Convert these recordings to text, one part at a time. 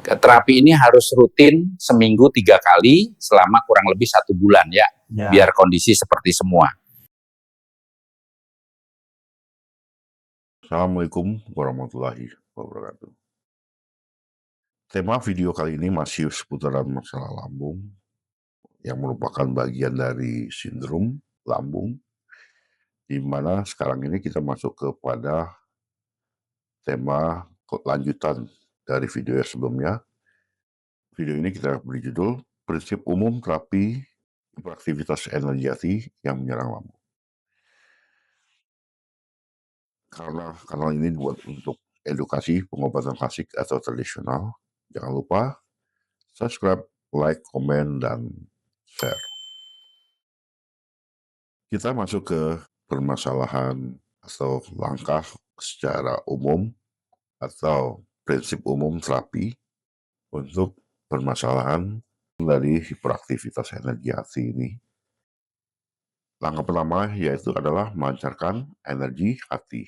Terapi ini harus rutin seminggu 3 kali selama kurang lebih 1 bulan ya, biar kondisi seperti semua. Assalamualaikum warahmatullahi wabarakatuh. Tema video kali ini masih seputaran masalah lambung yang merupakan bagian dari sindrom lambung, di mana sekarang ini kita masuk kepada tema lanjutan dari video yang sebelumnya. Video ini kita beri judul Prinsip Umum Terapi Hiperaktivitas Energi Hati yang Menyerang Lambung. Karena kanal ini dibuat untuk edukasi pengobatan klasik atau tradisional, jangan lupa subscribe, like, komen, dan share. Kita masuk ke permasalahan atau langkah secara umum atau prinsip umum terapi untuk permasalahan dari hiperaktivitas energi hati ini. Langkah pertama yaitu adalah melancarkan energi hati.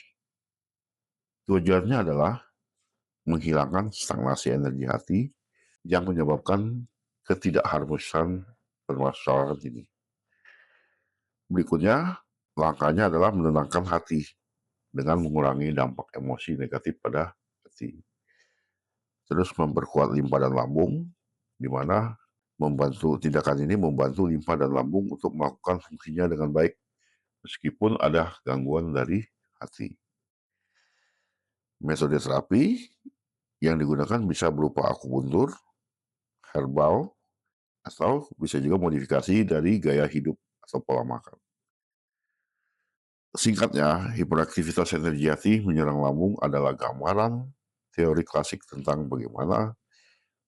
Tujuannya adalah menghilangkan stagnasi energi hati yang menyebabkan ketidakharmonisan permasalahan ini. Berikutnya, langkahnya adalah menenangkan hati dengan mengurangi dampak emosi negatif pada hati. Terus memperkuat limpa dan lambung, di mana tindakan ini membantu limpa dan lambung untuk melakukan fungsinya dengan baik, meskipun ada gangguan dari hati. Metode terapi yang digunakan bisa berupa akupuntur, herbal, atau bisa juga modifikasi dari gaya hidup atau pola makan. Singkatnya, hiperaktivitas energi hati menyerang lambung adalah gambaran teori klasik tentang bagaimana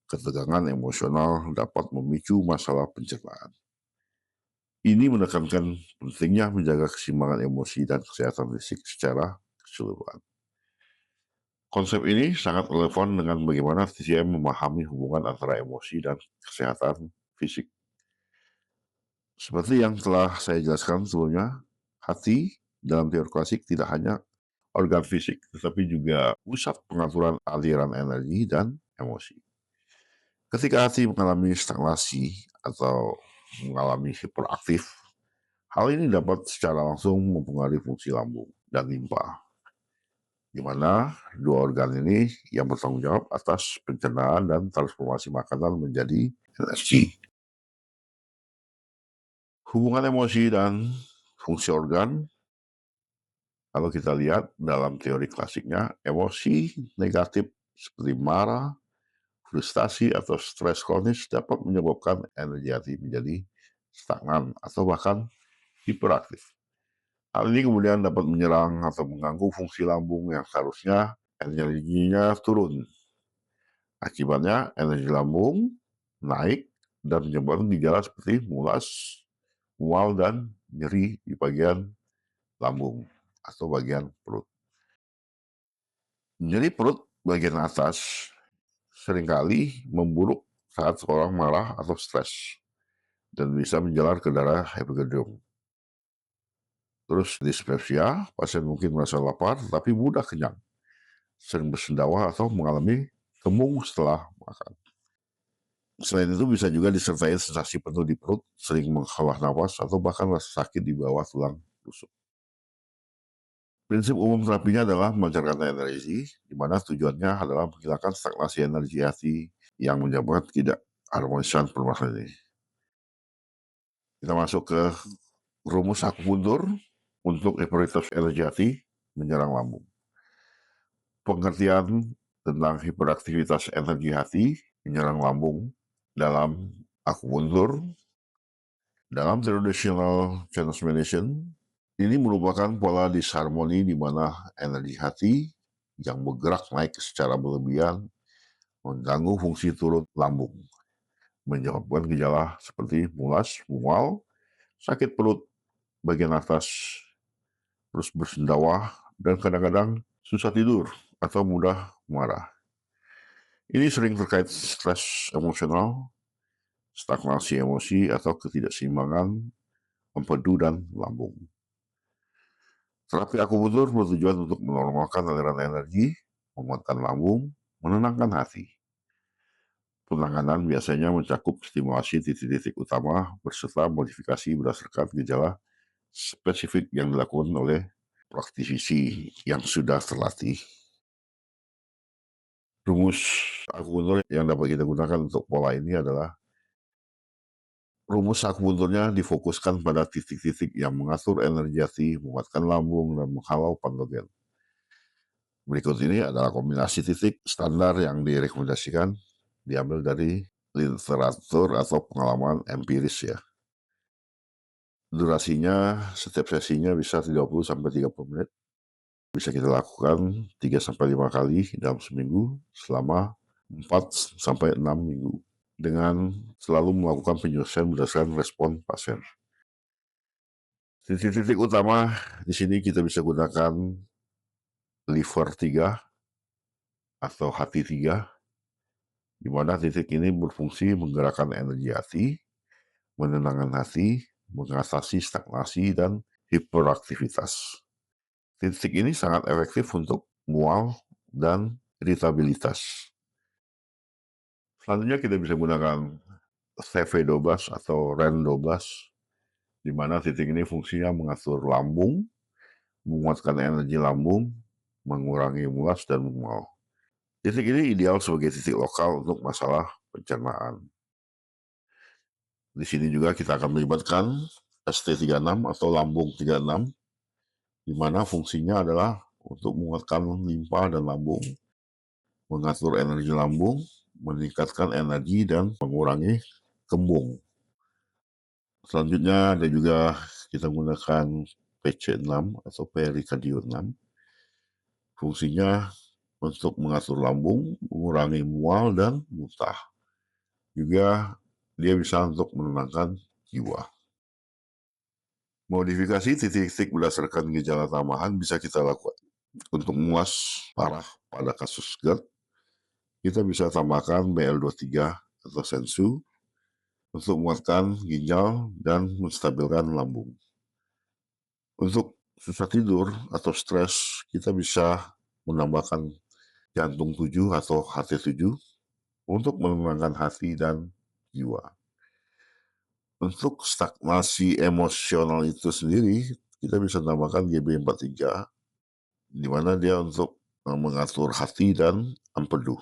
ketegangan emosional dapat memicu masalah pencernaan. Ini menekankan pentingnya menjaga keseimbangan emosi dan kesehatan fisik secara keseluruhan. Konsep ini sangat relevan dengan bagaimana TCM memahami hubungan antara emosi dan kesehatan fisik. Seperti yang telah saya jelaskan sebelumnya, hati dalam teori klasik tidak hanya organ fisik, tetapi juga pusat pengaturan aliran energi dan emosi. Ketika hati mengalami stagnasi atau mengalami hiperaktif, hal ini dapat secara langsung mempengaruhi fungsi lambung dan limpa, di mana dua organ ini yang bertanggung jawab atas pencernaan dan transformasi makanan menjadi energi. Hubungan emosi dan fungsi organ, kalau kita lihat dalam teori klasiknya, emosi negatif seperti marah, frustasi, atau stres kronis dapat menyebabkan energi hati menjadi stagnan atau bahkan hiperaktif. Hal ini kemudian dapat menyerang atau mengganggu fungsi lambung yang seharusnya energinya turun. Akibatnya energi lambung naik dan menyebabkan gejala seperti mulas, mual, dan nyeri di bagian lambung atau bagian perut. Nyeri perut bagian atas seringkali memburuk saat seorang marah atau stres dan bisa menjalar ke daerah epigedium. Terus dispepsia, pasien mungkin merasa lapar tapi mudah kenyang, sering bersendawa atau mengalami kembung setelah makan. Selain itu bisa juga disertai sensasi penuh di perut, sering menghela nafas atau bahkan rasa sakit di bawah tulang rusuk. Prinsip umum terapinya adalah melancarkan energi, di mana tujuannya adalah menghilangkan stagnasi energi hati yang menyebabkan tidak harmonisan permasalahan ini. Kita masuk ke rumus akupuntur untuk hiperaktivitas energi hati menyerang lambung. Pengertian tentang hiperaktivitas energi hati menyerang lambung dalam akupuntur, dalam traditional Chinese medicine, ini merupakan pola disharmoni di mana energi hati yang bergerak naik secara berlebihan mengganggu fungsi turun lambung, menyebabkan gejala seperti mulas, mual, sakit perut bagian atas, terus bersendawa, dan kadang-kadang susah tidur atau mudah marah. Ini sering terkait stres emosional, stagnasi emosi, atau ketidakseimbangan empedu dan lambung. Terapi akupuntur bertujuan untuk menormalkan aliran energi, menguatkan lambung, menenangkan hati. Penanganan biasanya mencakup stimulasi titik-titik utama beserta modifikasi berdasarkan gejala spesifik yang dilakukan oleh praktisi yang sudah terlatih. Rumus akupuntur yang dapat kita gunakan untuk pola ini adalah rumus akupunturnya difokuskan pada titik-titik yang mengatur energi hati, menguatkan lambung, dan menghalau patogen. Berikut ini adalah kombinasi titik standar yang direkomendasikan diambil dari literatur atau pengalaman empiris ya. Durasinya, setiap sesinya bisa 30-30 menit. Bisa kita lakukan 3-5 kali dalam seminggu selama 4-6 minggu. Dengan selalu melakukan penyelesaian berdasarkan respon pasien. Titik-titik utama di sini kita bisa gunakan liver 3 atau hati 3, di mana titik ini berfungsi menggerakkan energi hati, menenangkan hati, mengatasi stagnasi dan hiperaktivitas. Titik ini sangat efektif untuk mual dan iritabilitas. Selanjutnya kita bisa gunakan CV12 atau REN12, di mana titik ini fungsinya mengatur lambung, menguatkan energi lambung, mengurangi mulas dan mual. Titik ini ideal sebagai titik lokal untuk masalah pencernaan. Di sini juga kita akan melibatkan ST36 atau lambung 36, di mana fungsinya adalah untuk menguatkan limpa dan lambung, mengatur energi lambung, meningkatkan energi dan mengurangi kembung. Selanjutnya ada juga kita menggunakan PC6 atau perikardio 6. Fungsinya untuk mengatur lambung, mengurangi mual dan muntah. Juga dia bisa untuk menenangkan jiwa. Modifikasi titik-titik berdasarkan gejala tambahan bisa kita lakukan. Untuk muas parah pada kasus GERD, kita bisa tambahkan BL23 atau sensu untuk menguatkan ginjal dan menstabilkan lambung. Untuk susah tidur atau stres, kita bisa menambahkan jantung 7 atau HT7 untuk menenangkan hati dan jiwa. Untuk stagnasi emosional itu sendiri, kita bisa tambahkan GB43, di mana dia untuk mengatur hati dan empedu.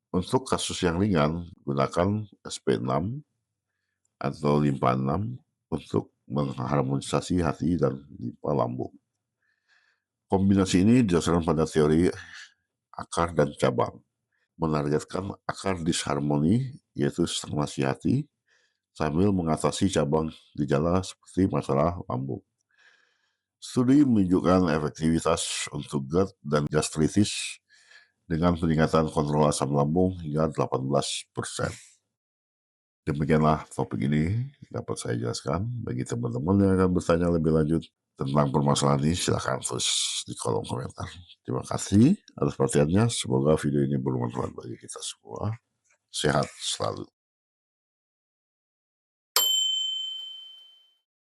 Untuk kasus yang ringan, gunakan SP6 atau limpa 6 untuk mengharmonisasi hati dan limpa lambung. Kombinasi ini didasarkan pada teori akar dan cabang, menargetkan akar disharmoni, yaitu stagnasi hati, sambil mengatasi cabang gejala seperti masalah lambung. Studi menunjukkan efektivitas untuk GERD dan gastritis dengan peningkatan kontrol asam lambung hingga 18%. Demikianlah topik ini dapat saya jelaskan. Bagi teman-teman yang akan bertanya lebih lanjut tentang permasalahan ini, silakan tulis di kolom komentar. Terima kasih atas perhatiannya. Semoga video ini bermanfaat bagi kita semua. Sehat selalu.